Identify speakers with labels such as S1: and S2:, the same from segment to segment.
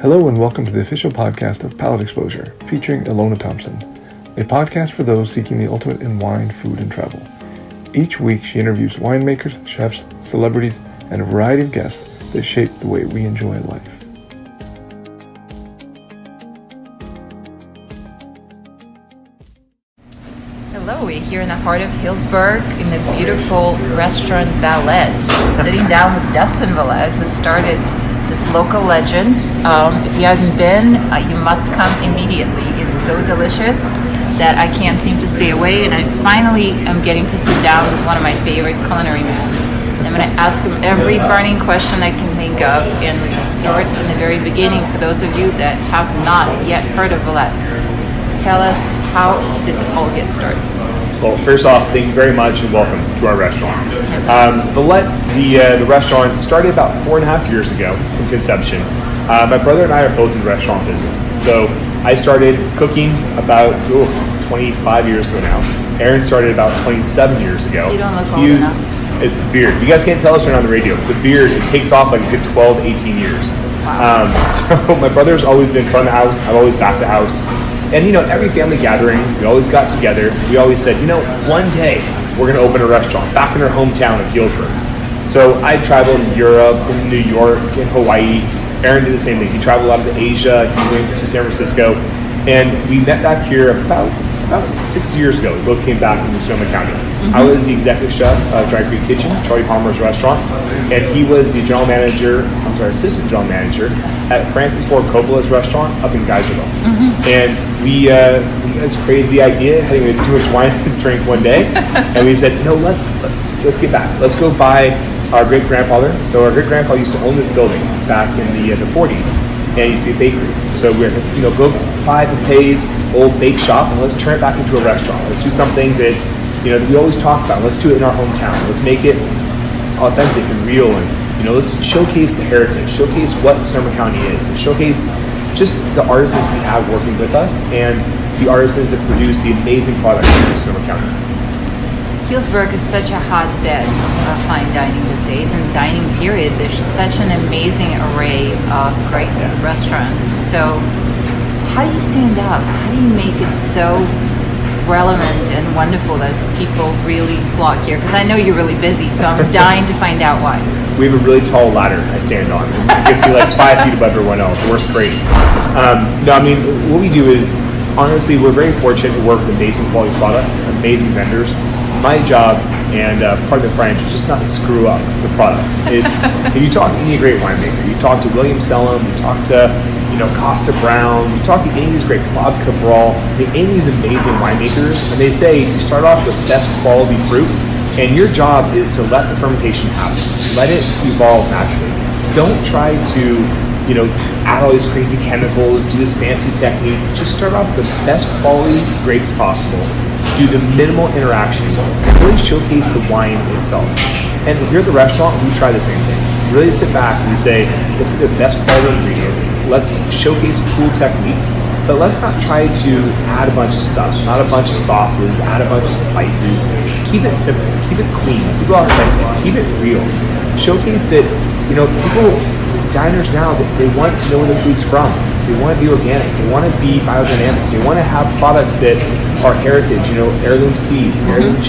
S1: Hello and welcome to the official podcast of Palate Exposure, featuring Ilona Thompson, a podcast for those seeking the ultimate in wine, food, and travel. Each week she interviews winemakers, chefs, celebrities, and a variety of guests that shape the way we enjoy life.
S2: Hello, we're here in the heart of Healdsubrg in the beautiful restaurant Valette, sitting down with Dustin Valette, who started this local legend. If you haven't been, you must come immediately. It is so delicious that I can't seem to stay away, and I finally am getting to sit down with one of my favorite culinary men. I'm going to ask him every burning question I can think of, and we can start in the very beginning for those of you that have not yet heard of Valette. Tell us, how did it all get started?
S3: Well, first off, thank you very much and welcome to our restaurant. Valette, the restaurant, started about 4.5 years ago from conception. My brother and I are both in the restaurant business. So I started cooking about 25 years ago now. Aaron started about 27 years ago.
S2: You don't look old enough.
S3: It's the beard. You guys can't tell us right on the radio. The beard, it takes off like a good 12 to 18 years.
S2: Wow.
S3: So my brother's always been front of the house. I've always backed the house. And every family gathering, we always got together. We always said, one day we're going to open a restaurant back in our hometown of Healdsubrg. So I traveled in Europe, in New York, in Hawaii. Aaron did the same thing. He traveled out to Asia. He went to San Francisco. And we met back here about 6 years ago. We both came back from Sonoma County. Mm-hmm. I was the executive chef of Dry Creek Kitchen, Charlie Palmer's restaurant. And he was the assistant general manager at Francis Ford Coppola's restaurant up in Geyserville. Mm-hmm. And we had this crazy idea, having too much wine to drink one day, and we said, let's get back. Let's go buy our great grandfather. So our great grandfather used to own this building back in the 40s, and it used to be a bakery. So let's go buy the Pay's old bake shop and let's turn it back into a restaurant. Let's do something that we always talk about. Let's do it in our hometown. Let's make it authentic and real, and let's showcase the heritage, showcase what Sonoma County is, and showcase just the artisans we have working with us and the artisans that produce the amazing products here in Sonoma County.
S2: Healdsubrg is such a hotbed of fine dining these days, and dining period. There's such an amazing array of great restaurants. So how do you stand out? How do you make it so relevant and wonderful that people really flock here? Because I know you're really busy, so I'm dying to find out why.
S3: We have a really tall ladder I stand on. It gets me like 5 feet above everyone else. We're sprayed. What we do is, honestly, we're very fortunate to work with amazing quality products, amazing vendors. My job, and pardon the French, is just not to screw up the products. If you talk to any great winemaker, you talk to William Sellum, you talk to Costa Brown, you talk to any of these great Bob Cabral, any of these amazing winemakers, and they say you start off with best quality fruit, and your job is to let the fermentation happen. Let it evolve naturally. Don't try to, add all these crazy chemicals, do this fancy technique. Just start off with the best quality grapes possible. Do the minimal interactions. Really showcase the wine itself. And here at the restaurant, we try the same thing. Really sit back and say, let's get the best quality ingredients. Let's showcase cool technique. But let's not try to add a bunch of stuff, not a bunch of sauces, add a bunch of spices. Keep it simple, keep it clean, keep it authentic, keep it real. Showcase that, diners now, they want to know where the food's from. They want to be organic, they want to be biodynamic, they want to have products that are heritage, heirloom seeds, heritage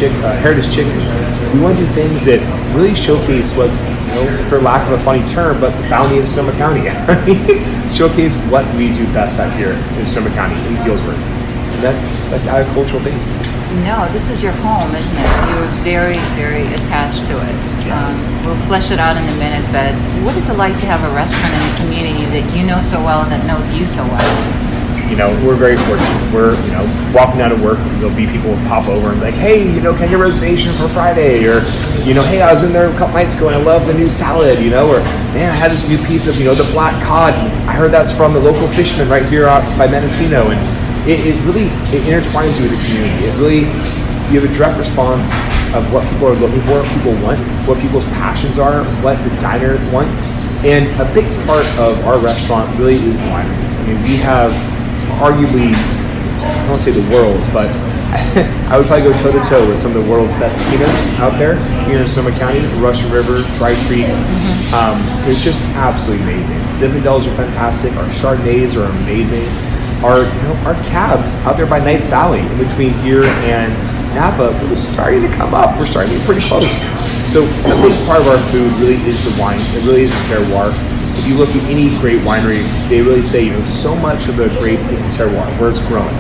S3: chickens. We want to do things that really showcase what, for lack of a funny term, but the bounty of Sonoma County. Showcase what we do best out here in Sonoma County, in Healdsubrg. And that's agricultural based.
S2: No, this is your home, isn't it? You're very, very attached to it.
S3: Yes.
S2: We'll flesh it out in a minute, but what is it like to have a restaurant in the community that you know so well and that knows you so well?
S3: We're very fortunate. We're, walking out of work, there'll be people who pop over and be like, hey, can I get a reservation for Friday? Or, hey, I was in there a couple nights ago and I love the new salad, or, man, I had this new piece of, the black cod. I heard that's from the local fisherman right here out by Mendocino. And it really intertwines you with the community. It really, you have a direct response of what people are looking for, what people want, what people's passions are, what the diner wants. And a big part of our restaurant really is the wineries. We have arguably, I don't want to say the world's, but I would probably go toe to toe with some of the world's best pinos out there here in Sonoma County. Russian River, Dry Creek. It's just absolutely amazing. Zinfandels are fantastic. Our Chardonnays are amazing. Our cabs out there by Knights Valley, in between here and Napa, we're starting to come up. We're starting to get pretty close. So a big part of our food really is the wine. It really is the terroir. If you look at any great winery, they really say, so much of the grape is the terroir, where it's growing.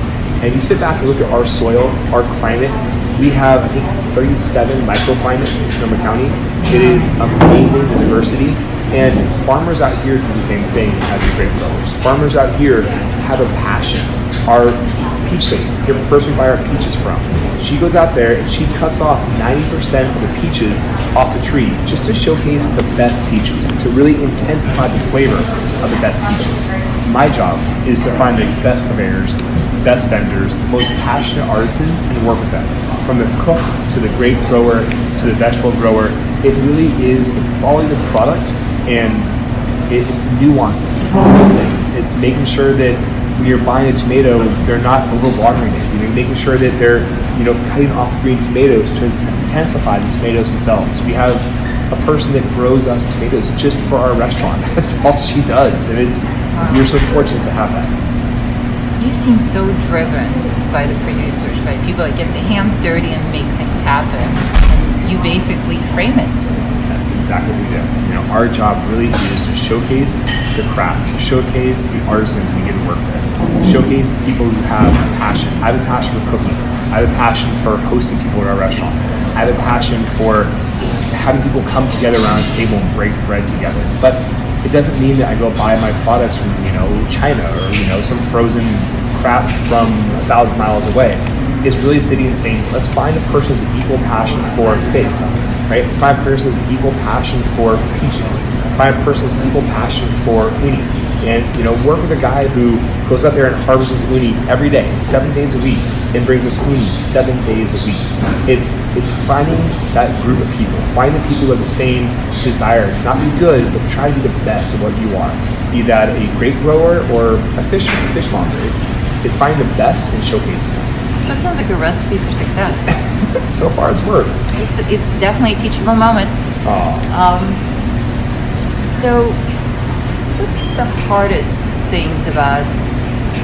S3: And you sit back and look at our soil, our climate. We have, I think, 37 microclimates in Sonoma County. It is amazing, the diversity. And farmers out here do the same thing as the grape growers. Farmers out here have a passion. Our peach lady, the person we buy our peaches from, she goes out there and she cuts off 90% of the peaches off the tree just to showcase the best peaches, to really intensify the flavor of the best peaches. My job is to find the best purveyors, best vendors, the most passionate artisans, and work with them. From the cook to the grape grower to the vegetable grower, it really is the quality of the product, and it's nuances, it's little things. It's making sure that when you're buying a tomato, they're not overwatering it. Making sure that they're, cutting off the green tomatoes to intensify the tomatoes themselves. We have a person that grows us tomatoes just for our restaurant. That's all she does, and you're so fortunate to have that.
S2: You seem so driven by the producers, by people that get their hands dirty and make things happen, and you basically frame it.
S3: That's exactly what we do. Our job really is to showcase the craft, to showcase the artisans we get to work with, to showcase people who have a passion. I have a passion for cooking. I have a passion for hosting people at our restaurant. I have a passion for having people come together around a table and break bread together. But it doesn't mean that I go buy my products from, China or, some frozen crap from 1,000 miles away. It's really sitting and saying, let's find a person who's an equal passion for figs, right? Let's find a person who's an equal passion for peaches. Find a person who's an equal passion for uni. And, work with a guy who goes out there and harvests his uni every day, 7 days a week, and brings us uni 7 days a week. It's finding that group of people, find the people who have the same desire to not be good, but try to be the best of what you are. Be that a grape grower or a fishmonger. It's finding the best and showcasing it.
S2: That sounds like a recipe for success.
S3: So far, it's worked.
S2: It's definitely a teachable moment. So, what's the hardest things about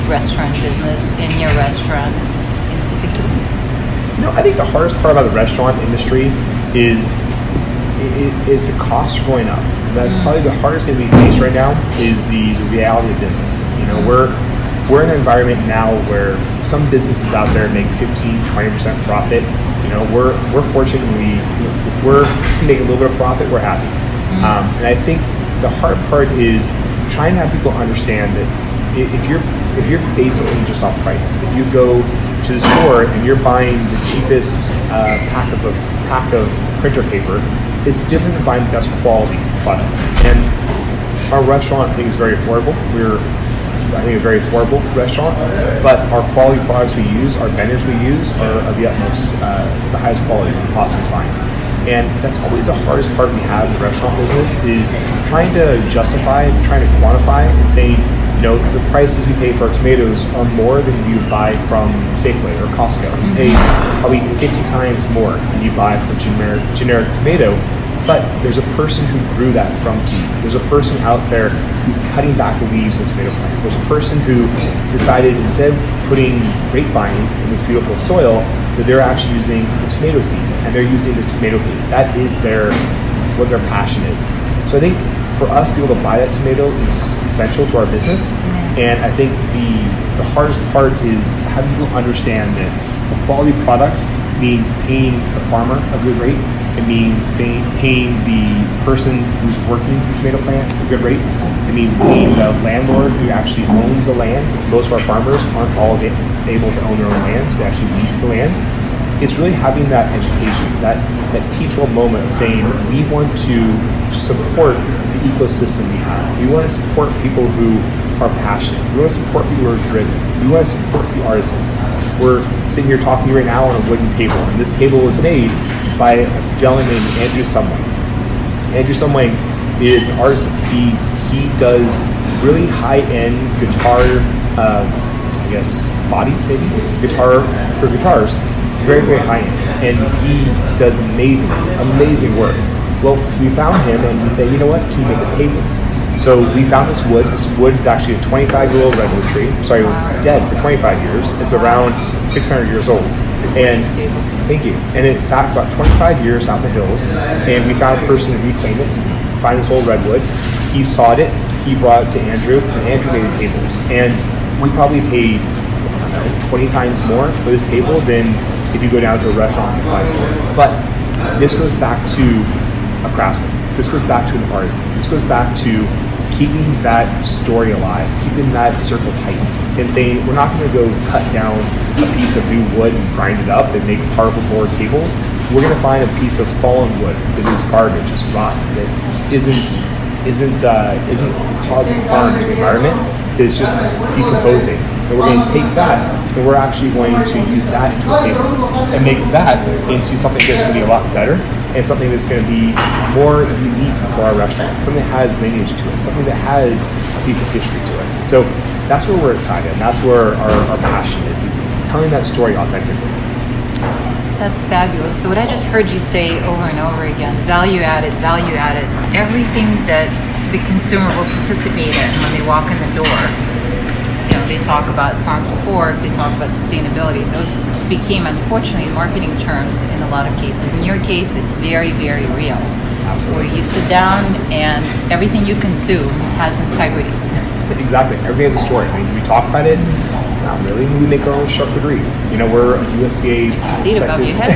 S2: restaurant business in your restaurant in particular?
S3: I think the hardest part about the restaurant industry is the costs are going up. And that's probably the hardest thing we face right now is the reality of business. We're in an environment now where some businesses out there make 15-20% profit. We're fortunate if we're making a little bit of profit, we're happy. And I think the hard part is trying to have people understand that if you're basically just on price, if you go to the store and you're buying the cheapest pack of printer paper, it's different than buying the best quality product. And our restaurant, I think, is very affordable. I think, a very affordable restaurant, but our quality products we use, our vendors we use, are of the utmost, the highest quality we can possibly find. And that's always the hardest part we have in the restaurant business is trying to justify, trying to quantify, and saying, the prices we pay for our tomatoes are more than you buy from Safeway or Costco. You pay probably 50 times more than you buy for generic tomato. But there's a person who grew that from seed. There's a person out there who's cutting back the leaves in the tomato plant. There's a person who decided instead of putting grapevines in this beautiful soil, that they're actually using the tomato seeds and they're using the tomato paste. That is what their passion is. So I think for us to be able to buy that tomato is essential to our business. And I think the hardest part is having people understand that a quality product means paying the farmer a good rate. It means paying the person who's working the tomato plants a good rate. It means paying the landlord who actually owns the land, because most of our farmers aren't all able to own their own land, so they actually lease the land. It's really having that education, that teachable moment of saying, we want to support the ecosystem we have. We want to support people who are passionate. We want to support people who are driven. We want to support the artisans. We're sitting here talking to you right now on a wooden table, and this table was made by a gentleman named Andrew Sumway. Andrew Sumway is an artisan. He does really high-end guitar bodies maybe, guitars, very, very high end. And he does amazing work. Well, we found him and we say, you know what, can you make us tables? So we found this wood. This wood is actually a 25-year-old redwood tree. Sorry, it was dead for 25 years. It's around 600 years old. And thank you. And it sat about 25 years out in the hills. And we found a person to reclaim it, find this old redwood. He sawed it. He brought it to Andrew, and Andrew made the tables. And we probably paid 20 times more for this table than if you go down to a restaurant supply store. But this goes back to a craftsman. This goes back to an artisan. This goes back to keeping that story alive, keeping that circle tight, and saying we're not going to go cut down a piece of new wood and grind it up and make particle board tables. We're going to find a piece of fallen wood that is garbage, is rotten, that isn't causing harm to the environment. It's just decomposing. And we're going to take that and we're actually going to use that into a table and make that into something that's going to be a lot better and something that's going to be more unique for our restaurant, something that has lineage to it, something that has a piece of history to it. So that's where we're excited, and that's where our passion is telling that story authentically.
S2: That's fabulous. So what I just heard you say over and over again, value added, everything that the consumer will participate in when they walk in the door. They talk about farm to fork, they talk about sustainability. Those became, unfortunately, marketing terms in a lot of cases. In your case, it's very, very real.
S3: Absolutely.
S2: Where you sit down and everything you consume has integrity.
S3: Exactly. Everybody has a story. I mean, we talk about it. Not really. We make our own charcuterie. We're a USDA
S2: See it above your head.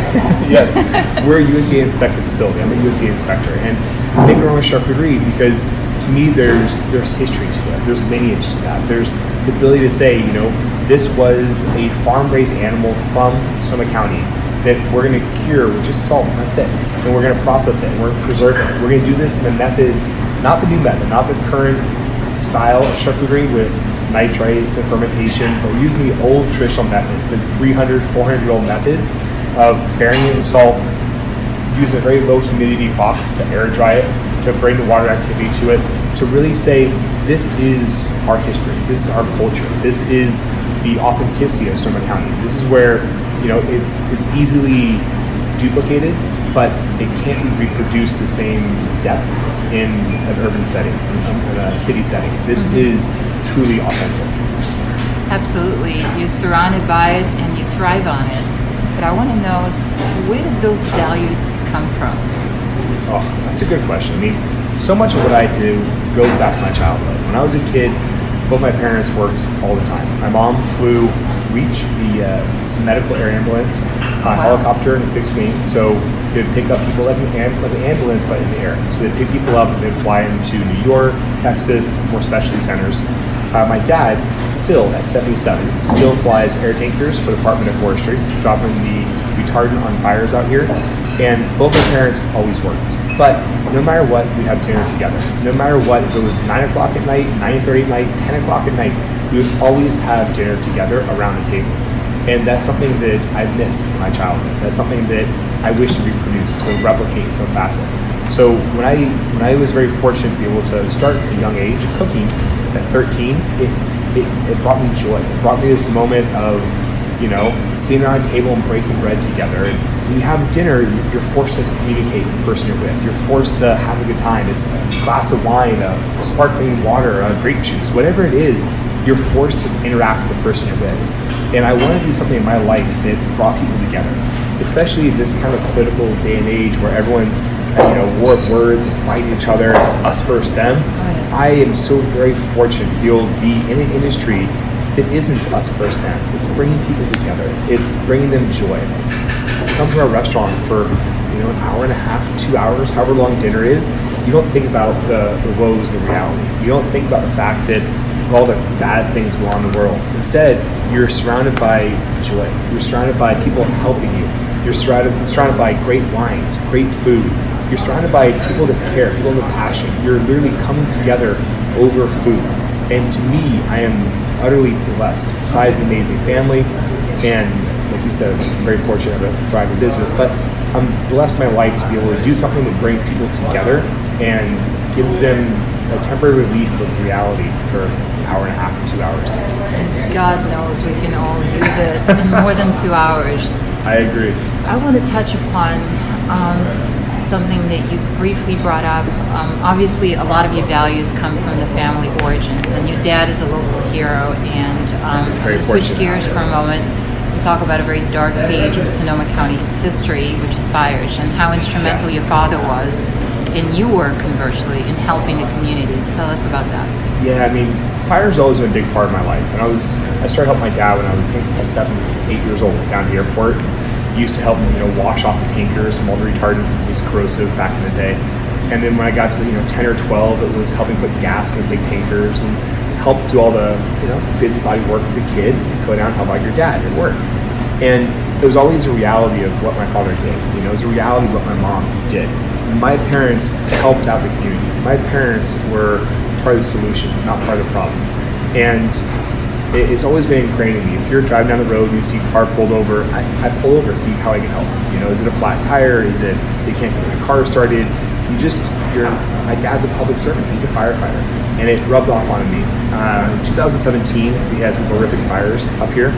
S3: Yes. We're a USDA inspected facility. I'm a USDA inspector. And we make our own charcuterie because to me there's history to it. There's lineage to that. There's the ability to say, this was a farm-raised animal from Sonoma County that we're going to cure with just salt. That's it. And we're going to process it. And we're going to preserve it. We're going to do this in a method, not the new method, not the current style of charcuterie with nitrates and fermentation, but we're using the old traditional methods, the 300, 400-year-old methods of burying it in salt, using a very low humidity box to air dry it, to bring the water activity to it, to really say, this is our history, this is our culture, this is the authenticity of Sonoma County. This is where, it's easily duplicated, but it can't be reproduced the same depth in an urban setting, in a city setting. This is truly authentic.
S2: Absolutely. You're surrounded by it and you thrive on it. But I want to know, where did those values come from?
S3: Oh, that's a good question. I mean, so much of what I do goes back to my childhood. When I was a kid, both my parents worked all the time. My mom flew REACH, it's a medical air ambulance, helicopter and fixed wing. So they would pick up people like an ambulance, but in the air. So they'd pick people up and they'd fly them to New York, Texas, more specialty centers. My dad, still at 77, still flies air tankers for the Department of Forestry, dropping the retardant on fires out here. And both my parents always worked. But no matter what, we'd have dinner together. No matter what, if it was 9 o'clock at night, 9:30 at night, 10 o'clock at night, we would always have dinner together around the table. And that's something that I've missed from my childhood. That's something that I wish to reproduce, to replicate in some facet. So when I was very fortunate to be able to start at a young age cooking at 13, it brought me joy. It brought me this moment of, sitting around a table and breaking bread together. And when you have dinner, you're forced to communicate with the person you're with. You're forced to have a good time. It's a glass of wine, a sparkling water, a grape juice, whatever it is, you're forced to interact with the person you're with. And I want to do something in my life that brought people together, especially this kind of political day and age where everyone's war of words and fighting each other. It's us versus them.
S2: Oh, yes.
S3: I am so very fortunate to be able to be in an industry that isn't us versus them. It's bringing people together. It's bringing them joy. Come to our restaurant for an hour and a half, 2 hours, however long dinner is. You don't think about the woes, the reality. You don't think about the fact that all the bad things go on in the world. Instead, you're surrounded by joy. You're surrounded by people helping you. You're surrounded by great wines, great food. You're surrounded by people that care, people with passion. You're literally coming together over food. And to me, I am utterly blessed. Besides an amazing family, and like you said, I'm very fortunate to have a thriving business, but I'm blessed in my life to be able to do something that brings people together and gives them a temporary relief of reality for an hour and a half or 2 hours.
S2: God knows we can all use it in more than 2 hours.
S3: I agree.
S2: I want to touch upon something that you briefly brought up. Obviously, a lot of your values come from the family origins, and your dad is a local hero. And
S3: Very
S2: switch
S3: fortunate.
S2: gears for a moment and talk about a very dark page in Sonoma County's history, which is fires, and how instrumental your father was, and you were conversely, in helping the community. Tell us about that.
S3: Yeah, I mean, fire's always been a big part of my life. And I started helping my dad when I was, I think, 7, 8 years old down at the airport. Used to help him, wash off the tankers, mold retardant, because it's corrosive back in the day. And then when I got to 10 or 12, it was helping put gas in the big tankers and help do all the busybody work as a kid. Go down and help out your dad at work. And it was always a reality of what my father did. It was a reality of what my mom did. My parents helped out the community. My parents were part of the solution, not part of the problem. And it's always been ingrained in me. If you're driving down the road and you see a car pulled over, I pull over to see how I can help. Is it a flat tire? Is it they can't get the car started? My dad's a public servant. He's a firefighter, and it rubbed off on me. In 2017, we had some horrific fires up here,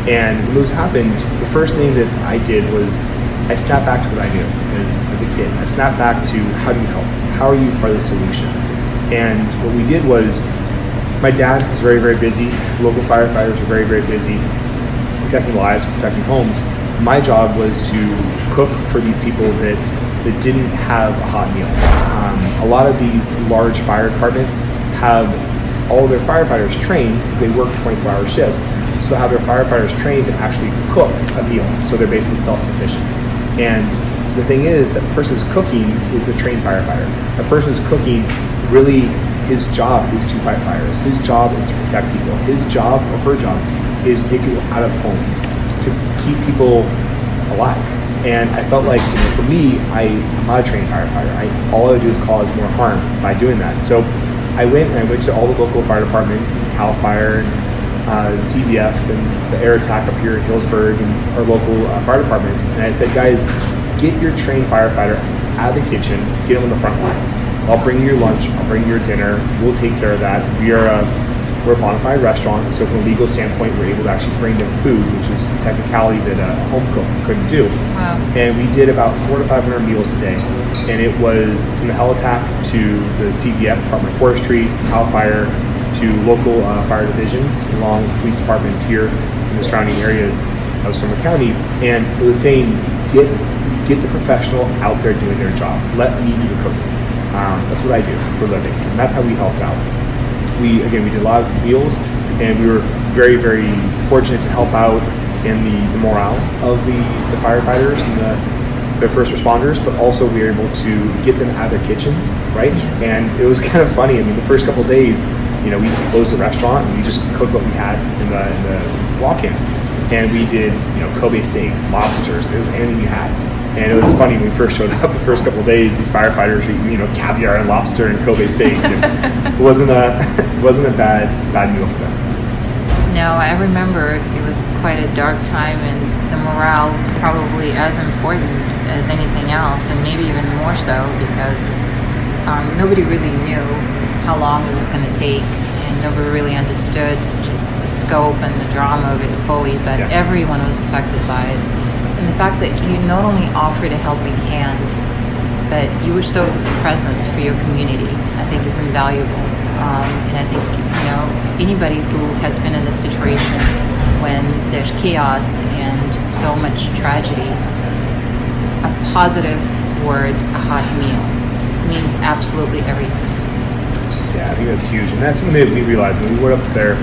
S3: and when those happened, the first thing that I did was I snapped back to what I knew as a kid. I snapped back to how do you help? How are you part of the solution? And what we did was, my dad was very, very busy. Local firefighters were very, very busy protecting lives, protecting homes. My job was to cook for these people that didn't have a hot meal. A lot of these large fire departments have all their firefighters trained because they work 24-hour shifts. So have their firefighters trained to actually cook a meal. So they're basically self-sufficient. And the thing is, that person who's cooking is a trained firefighter. A person who's cooking, really, his job is to fight fires. His job is to protect people. His job or her job is to take people out of homes, to keep people alive. And I felt like, for me, I'm not a trained firefighter. All I do is cause more harm by doing that. So I went to all the local fire departments, CAL FIRE, and CDF, and the air attack up here in Healdsubrg, and our local fire departments. And I said, guys, get your trained firefighter out of the kitchen, get him on the front lines. I'll bring you your lunch, I'll bring you your dinner, we'll take care of that. We're a bona fide restaurant, so from a legal standpoint, we're able to actually bring them food, which is a technicality that a home cook couldn't do.
S2: Wow.
S3: And we did about 400 to 500 meals a day. And it was from the hell attack to the CDF, Department of Forestry, CAL FIRE, to local fire divisions, along police departments here in the surrounding areas of Sonoma County. And it was saying, get the professional out there doing their job. Let me do the cooking. That's what I do for a living, and that's how we helped out. We did a lot of meals, and we were very, very fortunate to help out in the morale of the firefighters and the first responders, but also we were able to get them out of their kitchens, right? And it was kind of funny. I mean, the first couple of days, we closed the restaurant and we just cooked what we had in the walk-in, and we did Kobe steaks, lobsters. It was anything you had. And it was funny when we first showed up the first couple of days, these firefighters were eating, caviar and lobster and Kobe steak. It wasn't a bad meal for them.
S2: No, I remember it was quite a dark time, and the morale was probably as important as anything else, and maybe even more so, because nobody really knew how long it was going to take, and nobody really understood just the scope and the drama of it fully, but everyone was affected by it. And the fact that you not only offered a helping hand, but you were so present for your community, I think is invaluable. And I think, anybody who has been in this situation when there's chaos and so much tragedy, a positive word, a hot meal, means absolutely everything.
S3: Yeah, I think that's huge. And that's something that we realized when we went up there.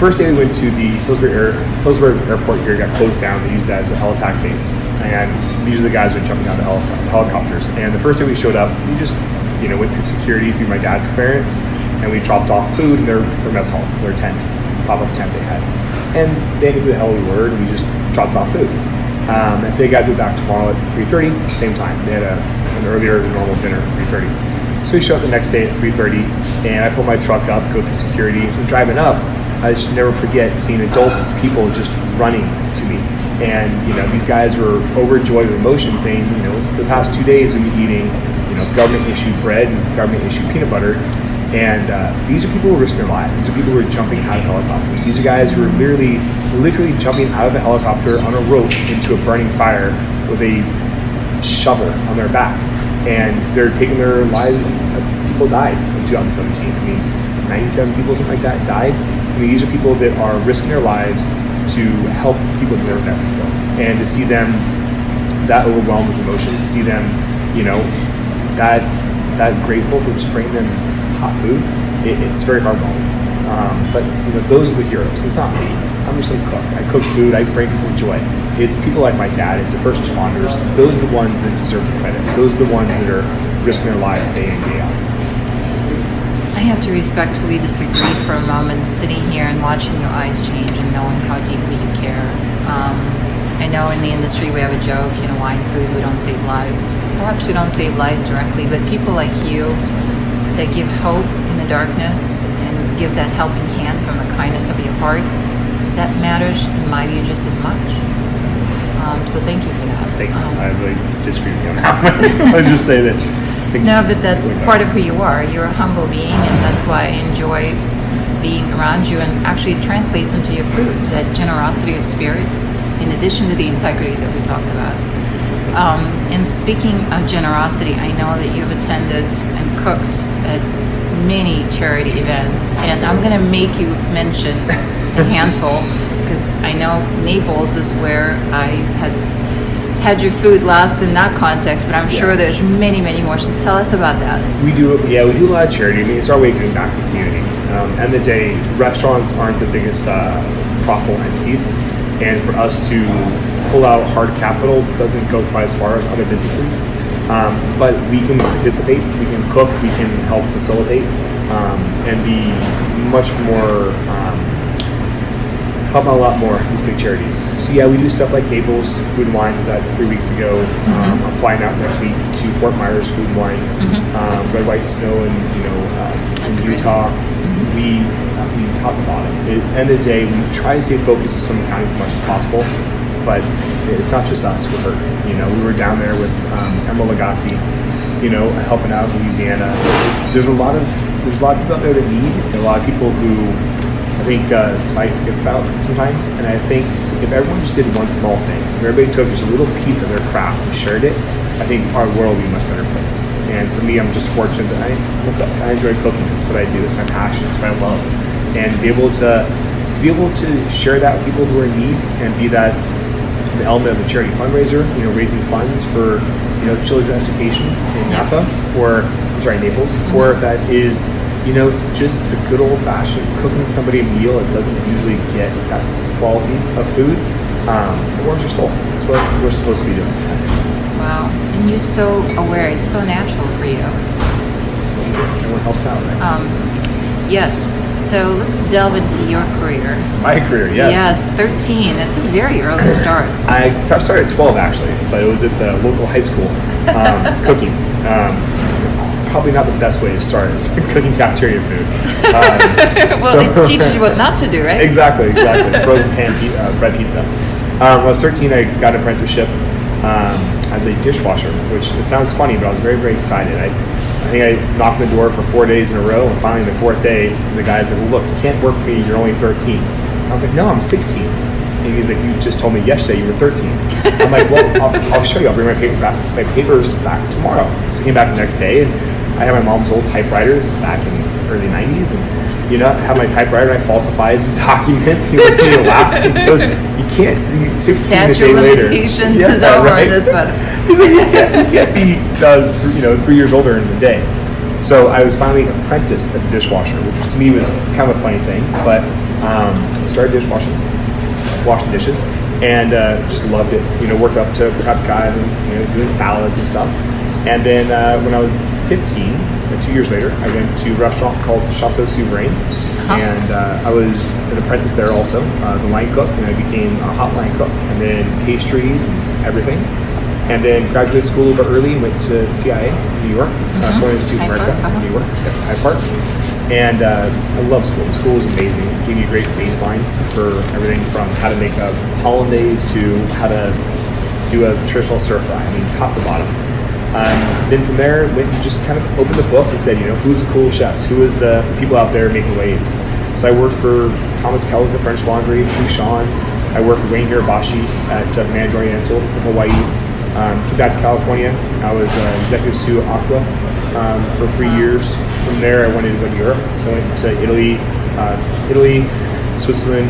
S3: First day we went to the Healdsubrg Airport here, got closed down. They used that as a heli-attack base. And usually the guys are jumping out of the helicopters. And the first day we showed up, we just went through security through my dad's clearance, and we dropped off food in their mess hall, their tent, pop-up tent they had. And they knew who the hell we were, and we just dropped off food. And so they got to be back tomorrow at 3:30, same time. They had an earlier than normal dinner at 3:30. So we showed up the next day at 3:30, and I pull my truck up, go through security. As I'm driving up, I should never forget seeing adult people just running to me. And, these guys were overjoyed with emotion, saying, the past 2 days we've been eating, government issued bread and government issued peanut butter. And these are people who are risking their lives. These are people who are jumping out of helicopters. These are guys who are literally jumping out of a helicopter on a rope into a burning fire with a shovel on their back. And they're taking their lives. People died in 2017. 97 people, something like that, died. These are people that are risking their lives to help people that are never before. And to see them that overwhelmed with emotion, to see them, that grateful for just bringing them hot food, it's very heartwarming. But those are the heroes. It's not me. I'm just a cook. I cook food. I bring people joy. It's people like my dad. It's the first responders. Those are the ones that deserve the credit. Those are the ones that are risking their lives day in, day out.
S2: I have to respectfully disagree for a moment, sitting here and watching your eyes change and knowing how deeply you care. I know in the industry we have a joke, wine, food, we don't save lives. Perhaps we don't save lives directly, but people like you that give hope in the darkness and give that helping hand from the kindness of your heart, that matters, in my view, just as much. So thank you for that.
S3: Thank you. I really disagree with you on that. I just say that.
S2: No, but that's part of who you are. You're a humble being, and that's why I enjoy being around you, and actually it translates into your food, that generosity of spirit, in addition to the integrity that we talked about. And speaking of generosity, I know that you've attended and cooked at many charity events, and I'm going to make you mention a handful, because I know Naples is where I had your food last in that context, but I'm sure there's many, many more. So tell us about that.
S3: We do a lot of charity. It's our way of giving back to the community. End of the day, restaurants aren't the biggest profitable entities, and for us to pull out hard capital doesn't go quite as far as other businesses. But we can participate, we can cook, we can help facilitate, and be much more, help out a lot more these big charities. So we do stuff like Naples Food and Wine, that 3 weeks ago. I'm flying out next week to Fort Myers Food and Wine, Red, White, and Snow, and in Utah. We top to bottom. At the end of the day, we try to stay focused on Sonoma County as much as possible, but it's not just us. We're hurt. We were down there with Emma Lagasse, helping out in Louisiana. There's a lot of people out there that need, and a lot of people who I think society forgets about sometimes. And I think if everyone just did one small thing, if everybody took just a little piece of their craft and shared it, I think our world would be a much better place. And for me, I'm just fortunate that I enjoy cooking. It's what I do. It's my passion. It's what I love. And to be able to share that with people who are in need, and be that the element of a charity fundraiser, raising funds for children's education in Napa, or Naples, or if that is just the good old fashioned cooking somebody a meal that doesn't usually get that quality of food, it warms your soul. That's what we're supposed to be doing.
S2: Wow, and you're so aware. It's so natural for you.
S3: Everyone helps out, right?
S2: Yes. So let's delve into your career.
S3: My career, yes.
S2: Yes, 13. That's a very early start.
S3: I started at 12 actually, but it was at the local high school cooking. Probably not the best way to start is cooking cafeteria food.
S2: It teaches you what not to do, right?
S3: Exactly. Frozen pan bread pizza. When I was 13, I got an apprenticeship as a dishwasher, which it sounds funny, but I was very, very excited. I think I knocked on the door for 4 days in a row, and finally the fourth day, the guy said, "Well, look, you can't work for me. You're only 13." I was like, "No, I'm 16." And he's like, "You just told me yesterday you were 13." I'm like, "Well, I'll show you. I'll bring my papers back tomorrow." So I came back the next day, and I had my mom's old typewriters back in the early 90s, and I have my typewriter, and I falsified some documents. He looked at me and laughed, and he goes, "You can't, 16 a day later."
S2: Limitations is over on this, but
S3: he's like, you can't be 3 years older in the day. So I was finally apprenticed as a dishwasher, which to me was kind of a funny thing, but I started dishwashing, washing dishes, and just loved it. Worked up to prep guy, and doing salads and stuff. And then when I was 15, 2 years later, I went to a restaurant called Healdsubrg, and I was an apprentice there also as a line cook, and I became a hot line cook, and then pastries and everything. And then graduated school a little bit early and went to CIA in New York, Culinary Institute of America, New York, Hyde Park. And I love school. School was amazing. It gave me a great baseline for everything from how to make a hollandaise to how to do a traditional stir fry. Top to bottom. Then from there, went and just kind of opened the book and said, who's the cool chefs? Who is the people out there making waves? So I worked for Thomas Keller, the French Laundry, Bouchon. I worked for Wayne Hirabashi at Manager Oriental in Hawaii. Came back to California. I was executive sous at Aqua for 3 years. From there, I wanted to go to Europe. So I went to Italy, Switzerland,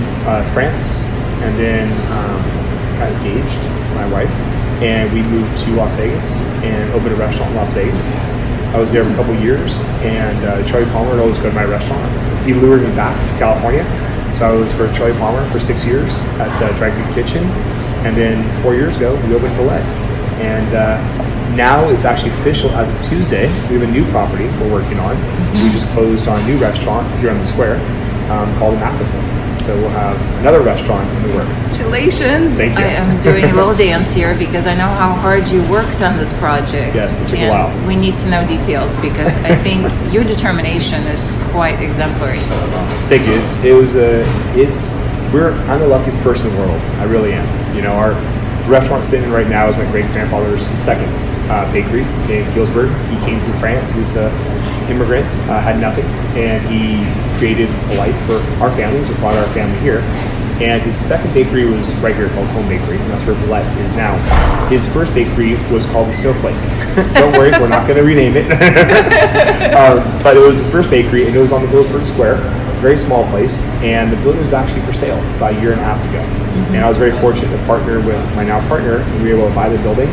S3: France, and then got engaged, my wife, and we moved to Las Vegas and opened a restaurant in Las Vegas. I was there for a couple of years, and Charlie Palmer would always go to my restaurant. He lured me back to California, so I was for Charlie Palmer for 6 years at Dry Creek Kitchen, and then 4 years ago we opened Valette. And now it's actually official as of Tuesday. We have a new property we're working on. We just closed on a new restaurant here on the square called the Mathesons. So we'll have another restaurant in the works.
S2: Congratulations.
S3: Thank you.
S2: I am doing a little dance here because I know how hard you worked on this project.
S3: Yes, it took
S2: and
S3: a while.
S2: We need to know details because I think your determination is quite exemplary.
S3: Thank you. I'm the luckiest person in the world. I really am. Our restaurant sitting right now is my great grandfather's second bakery in Healdsubrg. He came from France. He was an immigrant, had nothing, and he created a life for our families. We brought our family here. And his second bakery was right here called Home Bakery, and that's where Valette is now. His first bakery was called the Snowflake. Don't worry, we're not going to rename it. But it was the first bakery, and it was on the Healdsubrg Square, very small place, and the building was actually for sale about a year and a half ago. And I was very fortunate to partner with my now partner, and we were able to buy the building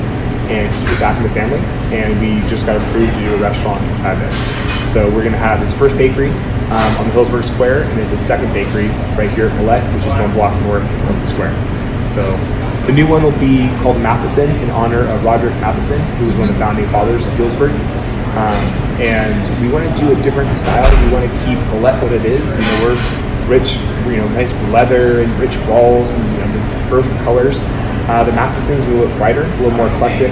S3: and keep it back in the family, and we just got approved to do a restaurant inside there. So we're going to have his first bakery on the Healdsubrg Square, and then his second bakery right here at Valette, which is 1 block north of the square. So the new one will be called Matheson in honor of Roderick Matheson, who was one of the founding fathers of Healdsubrg. And we want to do a different style. We want to keep Valette what it is. We're rich, nice leather and rich walls and the earth colors. The Mathesons will look brighter, a little more eclectic.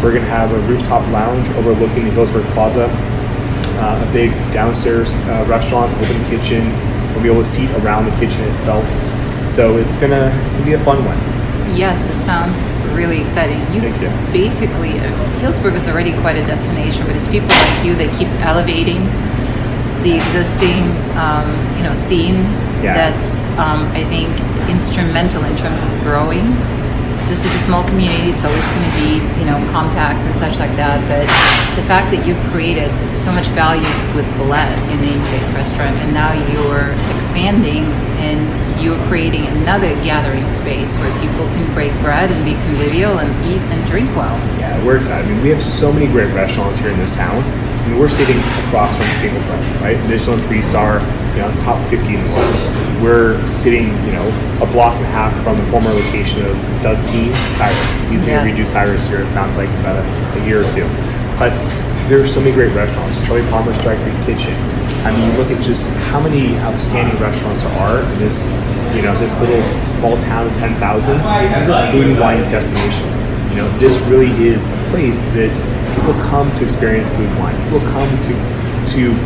S3: We're going to have a rooftop lounge overlooking the Healdsubrg Plaza, a big downstairs restaurant, open kitchen. We'll be able to seat around the kitchen itself. So it's gonna be a fun one.
S2: Yes, it sounds really exciting.
S3: Thank you.
S2: Basically, Healdsubrg is already quite a destination, but it's people like you that keep elevating the existing, scene.
S3: Yeah.
S2: That's, I think, instrumental in terms of growing. This is a small community. It's always going to be, compact and such like that. But the fact that you've created so much value with Valette, your namesake restaurant, and now you're expanding and you're creating another gathering space where people can break bread and be convivial and eat and drink well.
S3: Yeah, we're excited. We have so many great restaurants here in this town. We're sitting across from Single Bread, right? Michelin 3-star, top 50 in the world. We're sitting, a block and a half from the former location of Dustins Cyrus. He's going to redo Cyrus here, it sounds like, in about a year or two. But there are so many great restaurants. Charlie Palmer's Dry Creek Kitchen. You look at just how many outstanding restaurants there are in this, this little small town of 10,000. This is a food and wine destination. This really is a place that people come to experience food and wine. People come to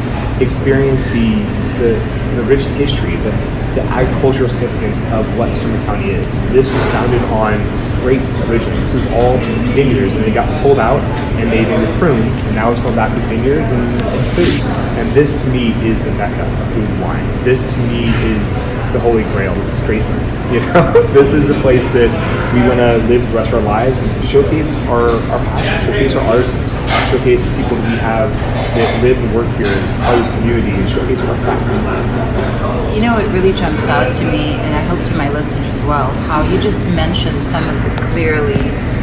S3: experience the rich history, the agricultural significance of what Sonoma County is. This was founded on grapes originally. This was all vineyards, and they got pulled out and made into prunes, and now it's going back to vineyards and food. And this, to me, is the mecca of food and wine. This, to me, is the holy grail. This is Graceland. This is the place that we want to live the rest of our lives and showcase our passion, showcase our artisans, showcase the people that we have that live and work here as part of this community, and showcase our craft.
S2: It really jumps out to me, and I hope to my listeners as well, how you just mentioned some of the clearly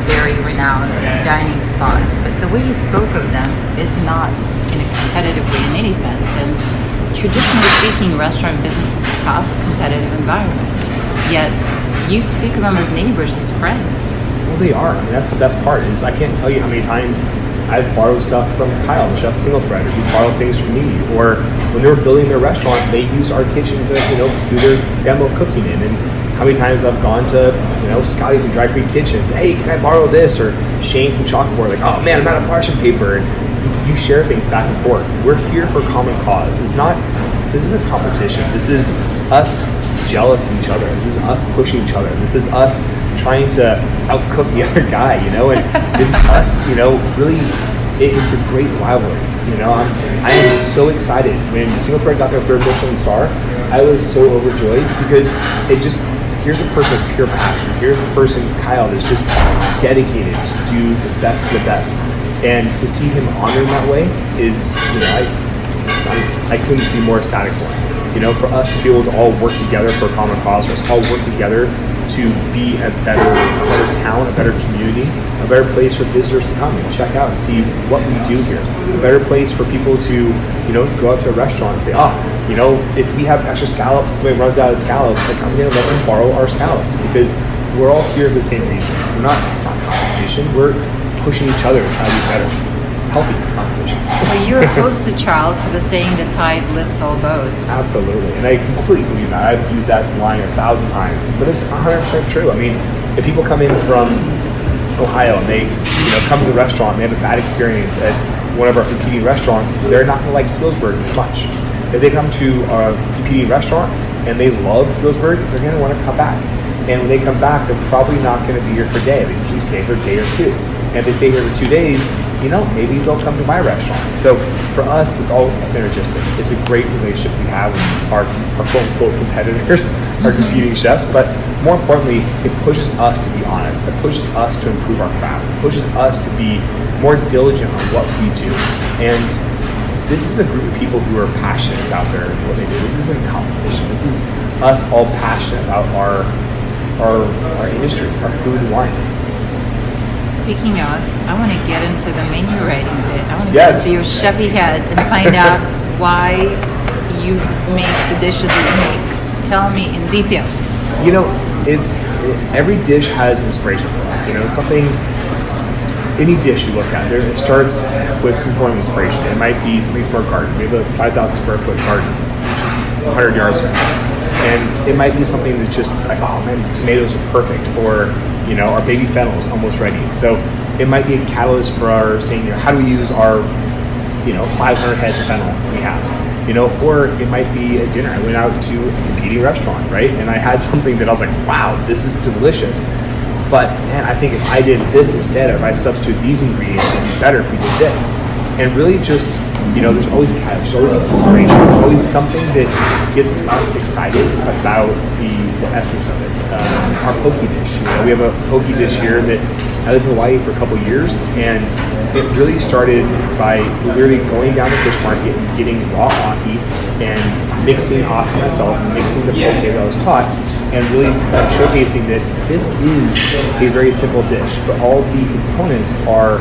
S2: very renowned dining spots, but the way you spoke of them is not in a competitive way in any sense. And traditionally speaking, restaurant business is a tough, competitive environment. Yet you speak of them as neighbors, as friends.
S3: Well, they are. That's the best part. Is I can't tell you how many times I've borrowed stuff from Kyle, the chef Single Thread, or he's borrowed things from me. Or when they were building their restaurant, they used our kitchen to, do their demo cooking in. And how many times I've gone to, Scotty from Dry Creek Kitchen and say, hey, can I borrow this? Or Shane from Chalkboard, like, oh man, I'm out of parchment paper. And you share things back and forth. We're here for a common cause. This isn't competition. This is us jealous of each other. This is us pushing each other. This is us trying to outcook the other guy, and it's us, really, it's a great rivalry, I am so excited. When Singapore got their third Michelin star, I was so overjoyed because here's a person with pure passion. Here's a person, Kyle, that's just dedicated to do the best of the best. And to see him honored that way is, I couldn't be more ecstatic for him. For us to be able to all work together for a common cause, for us to all work together to be a better town, a better community, a better place for visitors to come and check out and see what we do here. A better place for people to, go out to a restaurant and say, if we have extra scallops, somebody runs out of scallops, like I'm gonna let them borrow our scallops because we're all here for the same reason. It's not competition. We're pushing each other to try to be better. Healthy competition.
S2: Well, you're a poster child for the saying the tide lifts all boats.
S3: Absolutely, and I completely believe that. I've used that line 1,000 times, but it's 100% true. I mean, if people come in from Ohio and they, come to the restaurant and they have a bad experience at one of our competing restaurants, they're not going to like Healdsubrg as much. If they come to a competing restaurant and they love Healdsubrg, they're going to want to come back. And when they come back, they're probably not going to be here for a day. They usually stay for a day or two. And if they stay here for 2 days, maybe they'll come to my restaurant. So for us, it's all synergistic. It's a great relationship we have with our quote-unquote competitors, our competing chefs. But more importantly, it pushes us to be honest. It pushes us to improve our craft. It pushes us to be more diligent on what we do. And this is a group of people who are passionate about what they do. This isn't competition. This is us all passionate about our industry, our food and wine.
S2: Speaking of, I want to get into the menu writing bit. I want to get into your chefy head and find out why you make the dishes that you make. Tell me in detail.
S3: Every dish has inspiration for us. Any dish you look at, it starts with some form of inspiration. It might be something from our garden. We have a 5,000 square foot garden, 100 yards from and it might be something that's just like, oh man, these tomatoes are perfect, or our baby fennel is almost ready. So it might be a catalyst for our saying, how do we use our 500 heads of fennel we have, or it might be a dinner. I went out to a competing restaurant, right, and I had something that I was like, wow, this is delicious. But man, I think if I did this instead, or if I substitute these ingredients, it'd be better if we did this. And really just, there's always a catch, there's always inspiration, there's always something that gets us excited about the essence of it. Our poke dish, we have a poke dish here that I lived in Hawaii for a couple of years, and it really started by literally going down the fish market and getting raw ahi and mixing ahi myself, mixing the poke that I was taught, and really showcasing that this is a very simple dish, but all the components are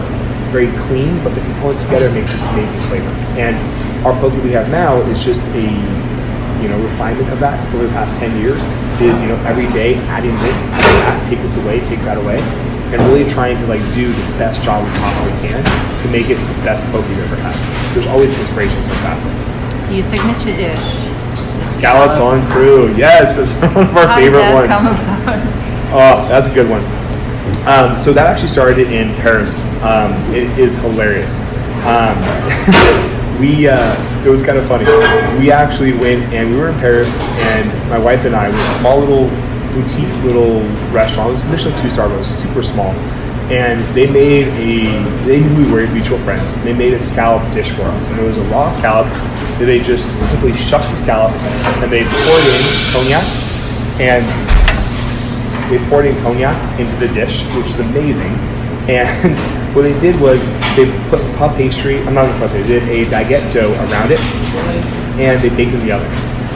S3: very clean, but the components together make this amazing flavor. And our poke we have now is just a refinement of that over the past 10 years. Is every day adding this, adding that, take this away, take that away, and really trying to do the best job we possibly can to make it the best poke we've ever had. There's always inspiration, so fascinating.
S2: So your signature dish, the
S3: scallops on crew. Yes, that's one of our favorite ones.
S2: How did that come about?
S3: Oh, that's a good one. So that actually started in Paris. It is hilarious. It was kind of funny. We actually went and we were in Paris, and my wife and I went to a small little boutique little restaurant. It was Michelin 2-star, but it was super small. And they knew we were mutual friends. They made a scallop dish for us, and it was a raw scallop that they just simply shucked the scallop and they poured in cognac, and they poured in cognac into the dish, which is amazing. And what they did was they put puff pastry, they did a baguette dough around it, and they baked it in the oven.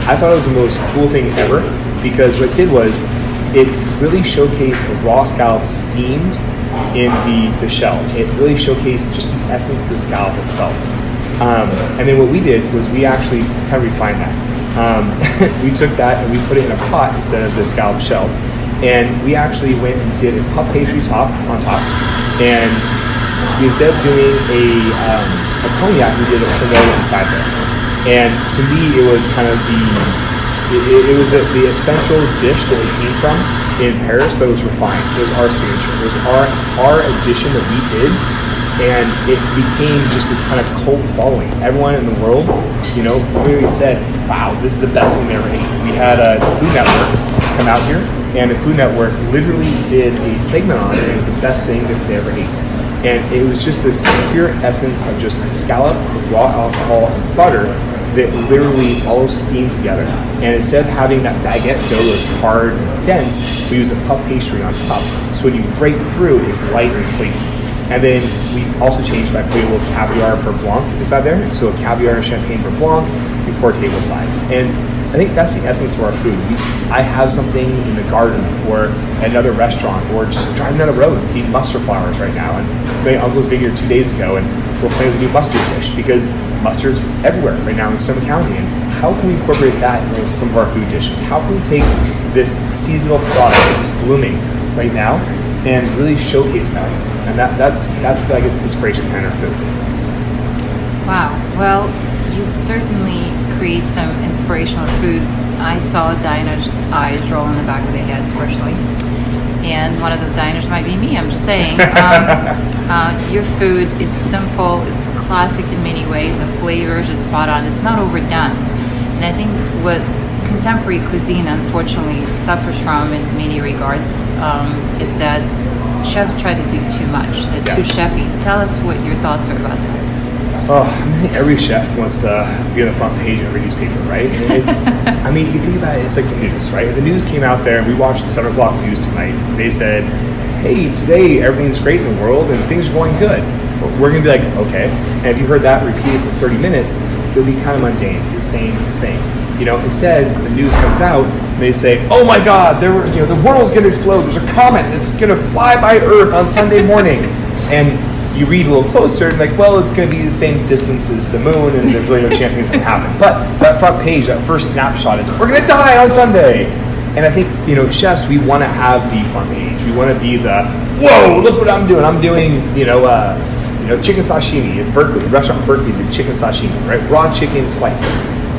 S3: I thought it was the most cool thing ever, because what it did was it really showcased a raw scallop steamed in the shell. It really showcased just the essence of the scallop itself. And then what we did was we actually kind of refined that. We took that and we put it in a pot instead of the scallop shell. And we actually went and did a puff pastry top on top. And instead of doing a cognac, we did a Pinot inside there. And to me, it was kind of it was the essential dish that it came from in Paris, but it was refined. It was our signature. It was our addition that we did, and it became just this kind of cult following. Everyone in the world, really said, "Wow, this is the best thing they ever ate." We had a Food Network come out here, and the Food Network literally did a segment on it, and it was the best thing that they ever ate. And it was just this pure essence of just a scallop with raw alcohol and butter that literally all steamed together. And instead of having that baguette dough that's hard and dense, we use a puff pastry on top. So when you break through, it's light and flaky. And then we also changed by putting a little caviar per blanc inside there. So a caviar and champagne per blanc, we pour table side. And I think that's the essence of our food. I have something in the garden or at another restaurant, or just driving down the road and see mustard flowers right now. And somebody uncle's been here 2 days ago, and we're playing with a new mustard dish because mustard's everywhere right now in Sonoma County. And how can we incorporate that into some of our food dishes? How can we take this seasonal product that's blooming right now and really showcase that? And that's I guess, inspiration behind our food.
S2: Wow. Well, you certainly create some inspirational food. I saw diners' eyes roll in the back of their head, especially. And one of those diners might be me, I'm just saying. Your food is simple, it's classic in many ways, the flavors are spot on, it's not overdone. And I think what contemporary cuisine unfortunately suffers from in many regards is that chefs try to do too much, they're too chefy. Tell us what your thoughts are about that.
S3: Oh, I think every chef wants to be on the front page of every newspaper, right? And it's, I mean, you think about it, it's like the news, right? If the news came out there, and we watched the 7 o'clock news tonight, and they said, hey, today everything's great in the world and things are going good. Well, we're going to be like, okay. And if you heard that repeated for 30 minutes, it'll be kind of mundane, the same thing. You know, instead, the news comes out, and they say, oh my God, there was, the world's going to explode. There's a comet that's going to fly by Earth on Sunday morning. And you read a little closer, and like, well, it's going to be the same distance as the moon, and there's really no chance it's going to happen. But that front page, that first snapshot is, we're going to die on Sunday. And I think, chefs, we want to have the front page. We want to be the, whoa, look what I'm doing. I'm doing, chicken sashimi at Berkeley, the restaurant in Berkeley did chicken sashimi, right? Raw chicken sliced.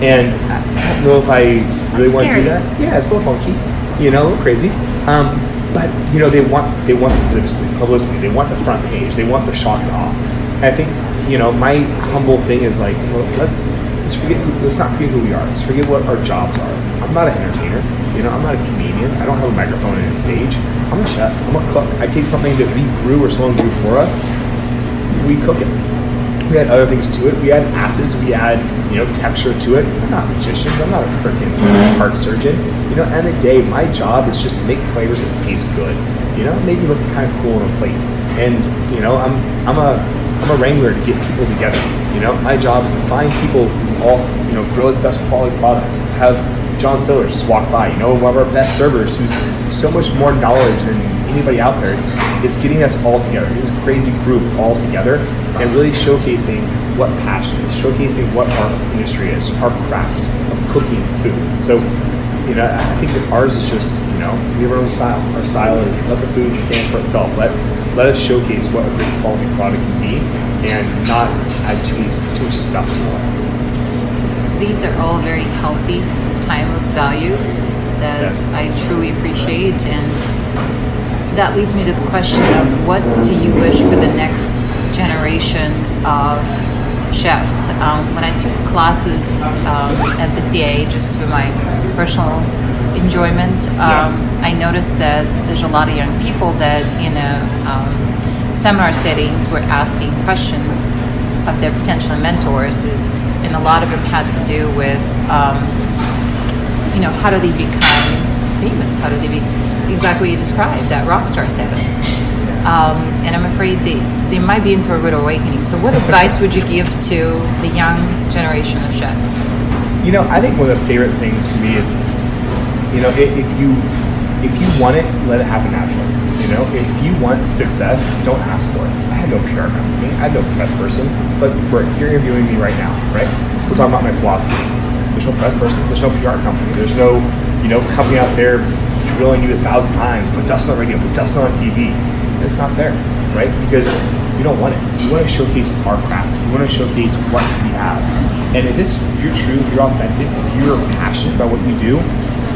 S3: And I don't know if I really want to do that. Yeah, it's a little funky, a little crazy. But they want the publicity. They want the front page. They want the shock and awe. And I think my humble thing is like, well, let's not forget who we are. Let's forget what our jobs are. I'm not an entertainer. I'm not a comedian. I don't have a microphone and a stage. I'm a chef. I'm a cook. I take something that we grew or someone grew for us. We cook it. We add other things to it. We add acids. We add texture to it. I'm not magicians. I'm not a freaking heart surgeon. At the end of the day, my job is just to make flavors that taste good. Maybe look kind of cool on a plate. And I'm a wrangler to get people together. My job is to find people who all grow as best quality products. Have John Stillers just walk by. One of our best servers who's so much more knowledge than anybody out there. It's getting us all together. This crazy group all together and really showcasing what passion is, showcasing what our industry is, our craft of cooking food. So, I think that ours is just, we have our own style. Our style is let the food stand for itself. Let us showcase what a great quality product can be and not add too much stuff to it.
S2: These are all very healthy, timeless values that I truly appreciate, and that leads me to the question of what do you wish for the next generation of chefs? When I took classes at the CA, just for my personal enjoyment, I noticed that there's a lot of young people that in a seminar setting were asking questions of their potential mentors, and a lot of it had to do with how do they become famous? How do they be exactly what you described, that rock star status? And I'm afraid they might be in for a rude awakening. So what advice would you give to the young generation of chefs?
S3: I think one of the favorite things for me is, if you want it, let it happen naturally. If you want success, don't ask for it. I had no PR company, I had no press person, but you're interviewing me right now, right? We're talking about my philosophy. There's no press person, there's no PR company, there's no, company out there drilling you 1,000 times, put Dustin on radio, put Dustin on TV. It's not there, right? Because you don't want it. You want to showcase our craft. You want to showcase what we have. And if you're true, if you're authentic, if you're passionate about what you do,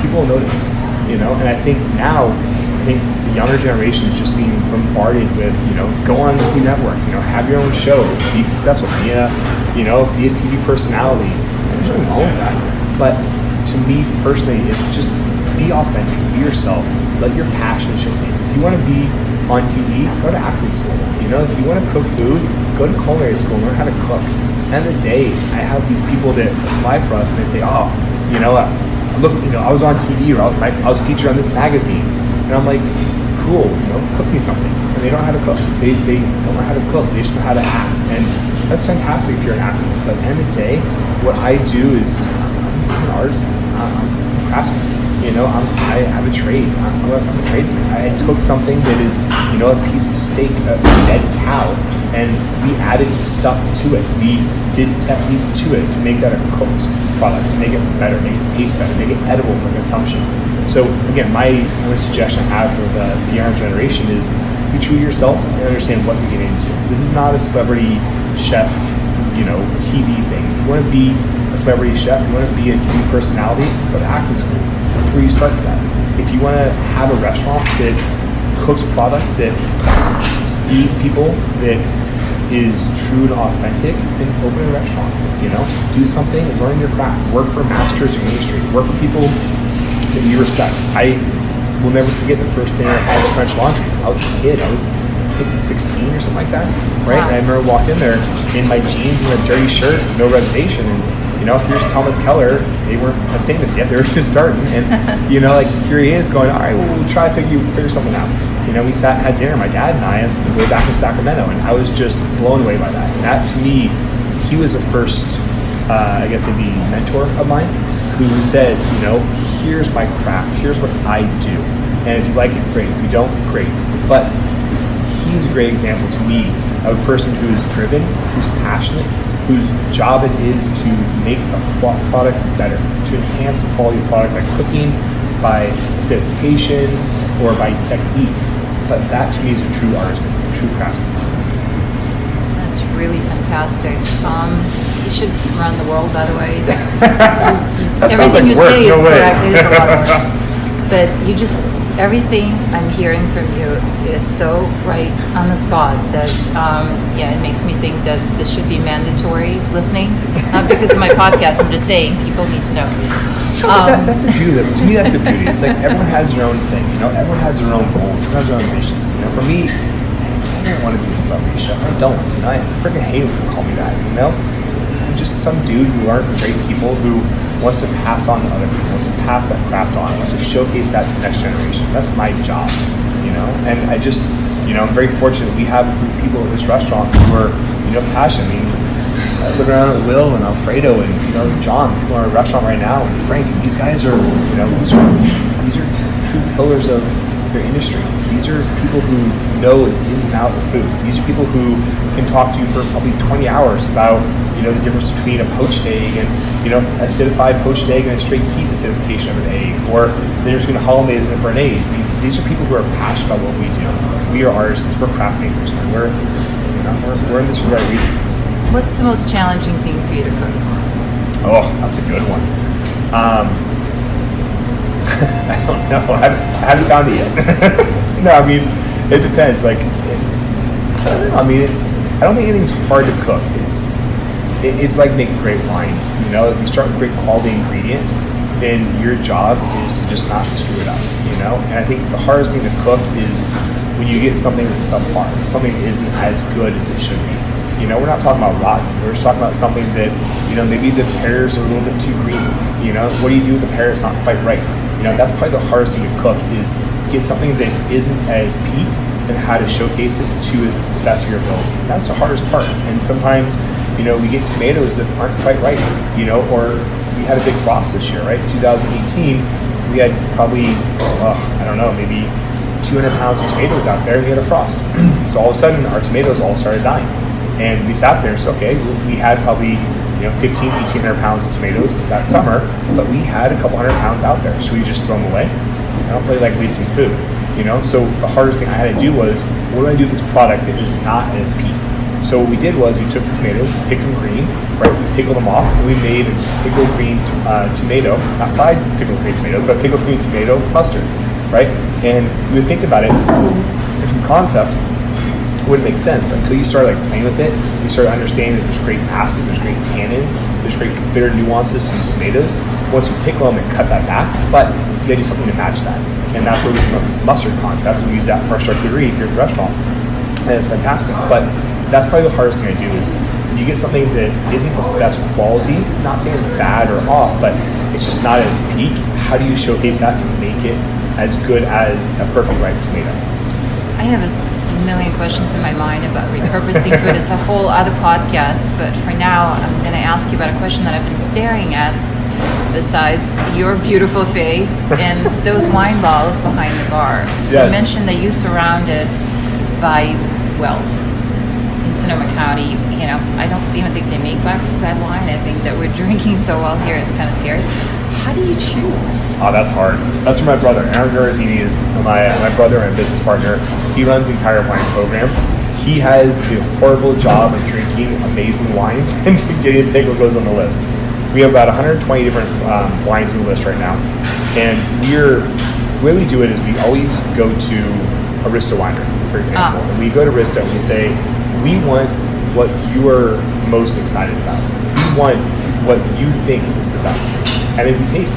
S3: people will notice, And I think now, the younger generation is just being bombarded with, go on the Food Network, have your own show, be successful, be a TV personality. And there's nothing wrong with that. But to me personally, it's be authentic, be yourself, let your passion showcase. If you want to be on TV, go to acting school. You know, if you want to cook food, go to culinary school, learn how to cook. End of the day, I have these people that apply for us and they say, oh, you know, look, you know, I was on TV, or I was featured on this magazine. And I'm like, cool, you know, cook me something. And they don't know how to cook. They don't know how to cook. They just know how to act. And that's fantastic if you're an actor. But at the end of the day, what I do is I'm an artisan. I'm a craftsman. You know, I have a trade. I'm a tradesman. I took something that is, you know, a piece of steak, a dead cow, and we added stuff to it. We did technique to it to make that a cooked product, to make it better, make it taste better, make it edible for consumption. So again, my only suggestion I have for the younger generation is be true to yourself and understand what you're getting into. This is not a celebrity chef, you know, TV thing. If you want to be a celebrity chef, you want to be a TV personality, go to acting school. That's where you start for that. If you want to have a restaurant that cooks product that feeds people, that is true and authentic, then open a restaurant. You know, do something, learn your craft, work for masters in the industry, work for people that you respect. I will never forget the first dinner I had at French Laundry. I was a kid. I was, I think, 16 or something like that, right?
S2: Wow.
S3: And I remember walked in there in my jeans and a dirty shirt, no reservation, and you know, here's Thomas Keller. They weren't as famous yet. They were just starting, and you know, like here he is going, all right, well, we'll try to figure something out. You know, we sat and had dinner, my dad and I, on the way back from Sacramento, and I was just blown away by that. And that, to me, he was the first, I guess maybe mentor of mine, who said, you know, here's my craft, here's what I do, and if you like it, great. If you don't, great. But he's a great example to me of a person who is driven, who's passionate, whose job it is to make a product better, to enhance the quality of the product by cooking, by acidification, or by technique. But that to me is a true artisan, a true craftsman.
S2: That's really fantastic. You should run the world, by the way. Everything you say is correct. It is a lot of work. But you just, everything I'm hearing from you is so right on the spot that, yeah, it makes me think that this should be mandatory listening. Not because of my podcast, I'm just saying people need to know.
S3: That's the beauty of it. To me, that's the beauty. It's like everyone has their own thing, you know, everyone has their own goals, everyone has their own missions. You know, for me, I don't want to be a celebrity chef. I don't. You know, I freaking hate when people call me that, you know? I'm just some dude who learned from great people who wants to pass on to other people, wants to pass that craft on, wants to showcase that to the next generation. That's my job, you know? And I just, you know, I'm very fortunate we have a group of people at this restaurant who are, you know, passionate. I mean, I look around at Will and Alfredo and, you know, John, who are in a restaurant right now, and Frank, and these guys are, you know, these are true pillars of their industry. These are people who know the ins and outs of food. These are people who can talk to you for probably 20 hours about, you know, the difference between a poached egg and, you know, acidified poached egg and a straight heat acidification of an egg, or the difference between a hollandaise and a béarnaise. I mean, these are people who are passionate about what we do. We are artists. We're craft makers. And we're in this for the right reason.
S2: What's the most challenging thing for you to cook?
S3: Oh, that's a good one. I don't know. I haven't found it yet. No, I mean, it depends. Like, I don't know. I mean, I don't think anything's hard to cook. It's like making great wine. You know, if you start with great quality ingredient, then your job is to just not screw it up. You know, and I think the hardest thing to cook is when you get something that's subpar, something that isn't as good as it should be. You know, we're not talking about rotten. We're just talking about something that, you know, maybe the pears are a little bit too green. You know, what do you do with the pear? It's not quite right. You know, that's probably the hardest thing to cook is get something that isn't as peak and how to showcase it to its best of your ability. That's the hardest part. And sometimes, you know, we get tomatoes that aren't quite right. You know, or we had a big frost this year, right? 2018, we had probably, I don't know, maybe 200 pounds of tomatoes out there, and we had a frost. So all of a sudden, our tomatoes all started dying. And we sat there and said, okay, we had probably, you know, 1,800 pounds of tomatoes that summer, but we had a couple hundred pounds out there. Should we just throw them away? I don't really like wasting food, you know? So the hardest thing I had to do was, what do I do with this product that is not at its peak? So what we did was we took the tomatoes, picked them green, right? We pickled them off, and we made pickled green tomato, not fried pickled green tomatoes, but pickled green tomato mustard, right? And we would think about it, different concept. wouldn't make sense. But until you start like playing with it, you start understanding that there's great acid, there's great tannins, there's great bitter nuances to these tomatoes. Once you pickle them and cut that back, but you gotta do something to match that. And that's where we come up with this mustard concept. We use that for our charcuterie here at the restaurant. And it's fantastic. But that's probably the hardest thing I do is you get something that isn't the best quality, not saying it's bad or off, but it's just not at its peak. How do you showcase that to make it as good as a perfect ripe tomato?
S2: I have a million questions in my mind about repurposing food. It's a whole other podcast, but for now, I'm going to ask you about a question that I've been staring at besides your beautiful face and those wine bottles behind the bar.
S3: Yes.
S2: You mentioned that you're surrounded by wealth in Sonoma County. You know, I don't even think they make bad wine. I think that we're drinking so well here, it's kind of scary. How do you choose?
S3: Oh, that's hard. That's for my brother. Aaron Garazini is my brother and business partner. He runs the entire wine program. He has the horrible job of drinking amazing wines and getting a pick what goes on the list. We have about 120 different wines on the list right now. And the way we do it is we always go to Arista Winery, for example. And we go to Arista and we say, we want what you are most excited about. We want what you think is the best. And then we taste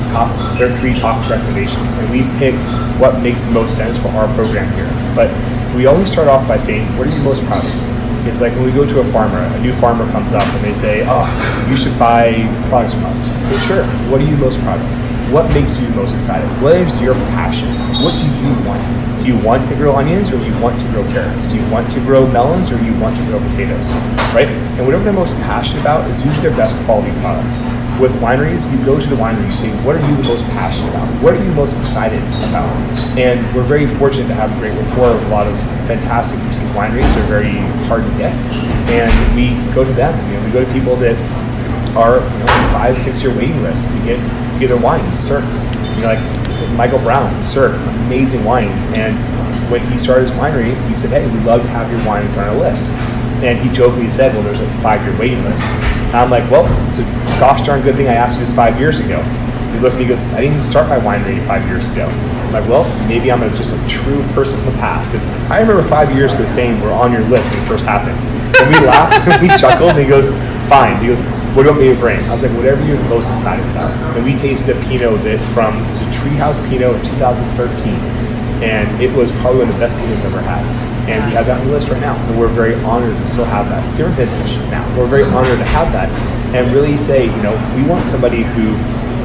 S3: their 3 top recommendations, and we pick what makes the most sense for our program here. But we always start off by saying, what are you most proud of? It's like when we go to a new farmer comes up and they say, oh, you should buy products from us. So sure, what are you most proud of? What makes you most excited? What is your passion? What do you want? Do you want to grow onions, or do you want to grow carrots? Do you want to grow melons, or do you want to grow potatoes? Right? And whatever they're most passionate about is usually their best quality product. With wineries, you go to the winery, you say, what are you the most passionate about? What are you most excited about? And we're very fortunate to have a great rapport with a lot of fantastic boutique wineries. They're very hard to get. And we go to them. We go to people that are 5-6 year waiting lists to get their wines served. Like Michael Brown served amazing wines. And when he started his winery, he said, hey, we'd love to have your wines on our list. And he jokingly said, well, there's a 5-year waiting list. And I'm like, well, it's a gosh darn good thing I asked you this 5 years ago. He looked at me and goes, I didn't even start my winery 5 years ago. I'm like, well, maybe I'm just a true person from the past. Because I remember 5 years ago saying we're on your list when it first happened. And we laughed and we chuckled, and he goes, fine. He goes, what do you want me to bring? I was like, whatever you're most excited about. And we tasted a Pinot that it was a Treehouse Pinot in 2013. And it was probably one of the best Pinots I've ever had. And we have that on the list right now. And we're very honored to still have that. Different vintage now. We're very honored to have that. And really say, we want somebody who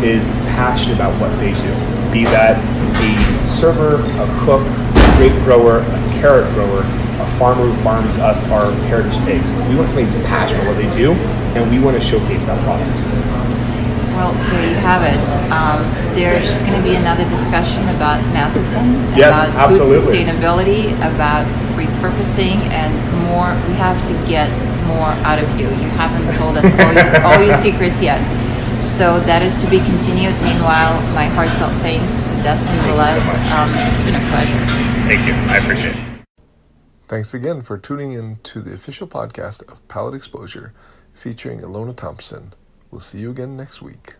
S3: is passionate about what they do. Be that a server, a cook, a grape grower, a carrot grower, a farmer who farms us our heritage pigs. We want somebody who's passionate about what they do, and we want to showcase that product.
S2: Well, there you have it. There's going to be another discussion about Matheson,
S3: yes,
S2: about
S3: absolutely.
S2: Food sustainability, about repurposing, and more. We have to get more out of you. You haven't told us all your secrets yet. So that is to be continued. Meanwhile, my heartfelt thanks to Dustin Valette. It's been a pleasure.
S3: Thank you. I appreciate it.
S1: Thanks again for tuning in to the official podcast of Palate Exposure featuring Ilona Thompson. We'll see you again next week.